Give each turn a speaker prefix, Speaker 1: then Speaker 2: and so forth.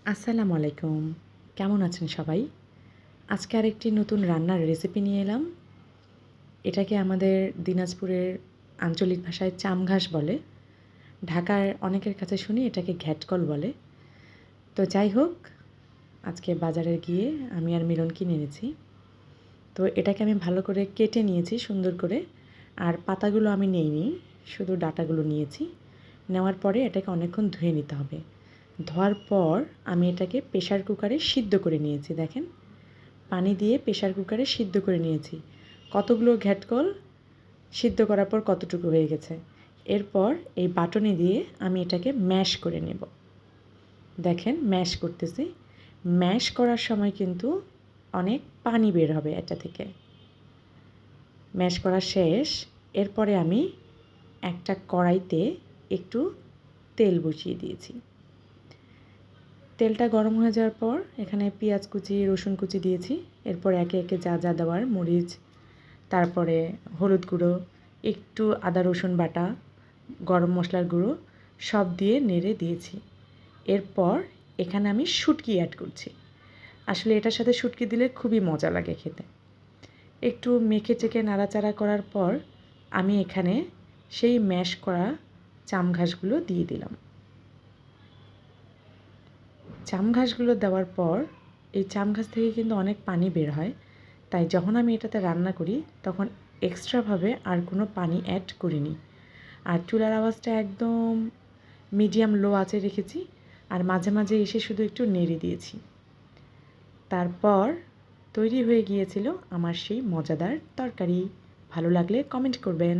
Speaker 1: আসসালামু আলাইকুম। কেমন আছেন সবাই? আজকে আরেকটি নতুন রান্নার রেসিপি নিয়ে এলাম। এটাকে আমাদের দিনাজপুরের আঞ্চলিক ভাষায় চামঘাস বলে। ঢাকার অনেকের কাছে শুনি এটাকে ঘ্যাটকল বলে। তো যাই হোক, আজকে বাজারে গিয়ে আমি আর মিলন কিনে এনেছি। তো এটাকে আমি ভালো করে কেটে নিয়েছি সুন্দর করে। আর পাতাগুলো আমি নেইনি, শুধু ডাঁটাগুলো নিয়েছি। নেওয়ার পরে এটাকে অনেকক্ষণ ধুয়ে নিতে হবে। ধোয়ার পর আমি এটাকে প্রেসার কুকারে সিদ্ধ করে নিয়েছি। দেখেন, পানি দিয়ে প্রেসার কুকারে সিদ্ধ করে নিয়েছি। কতগুলো ঘ্যাটকল সিদ্ধ করার পর কতটুকু হয়ে গেছে। এরপর এই বাটনে দিয়ে আমি এটাকে ম্যাশ করে নেব। দেখেন, ম্যাশ করতেছি। ম্যাশ করার সময় কিন্তু অনেক পানি বের হবে এটা থেকে। ম্যাশ করা শেষ। এরপরে আমি একটা কড়াইতে একটু তেল বসিয়ে দিয়েছি। তেলটা গরম হয়ে যাওয়ার পর এখানে পেঁয়াজ কুচি, রসুন কুচি দিয়েছি। এরপর একে একে যা যা দেওয়ার, মরিচ, তারপরে হলুদ গুঁড়ো, একটু আদা রসুন বাটা, গরম মশলার গুঁড়ো সব দিয়ে নেড়ে দিয়েছি। এরপর এখানে আমি শুটকি অ্যাড করছি। আসলে এটার সাথে শুটকি দিলে খুবই মজা লাগে খেতে। একটু মেখে চেখে নাড়াচাড়া করার পর আমি এখানে সেই ম্যাশ করা চামঘাসগুলো দিয়ে দিলাম। চামঘাসগুলো দেওয়ার পর এই চামঘাস থেকে কিন্তু অনেক পানি বের হয়, তাই যখন আমি এটাতে রান্না করি তখন এক্সট্রাভাবে আর কোনো পানি অ্যাড করিনি। আর চুলার আওয়াজটা একদম মিডিয়াম লো আঁচে রেখেছি। আর মাঝে মাঝে এসে শুধু একটু নেড়ে দিয়েছি। তারপর তৈরি হয়ে গিয়েছিল আমার সেই মজাদার তরকারি। ভালো লাগলে কমেন্ট করবেন।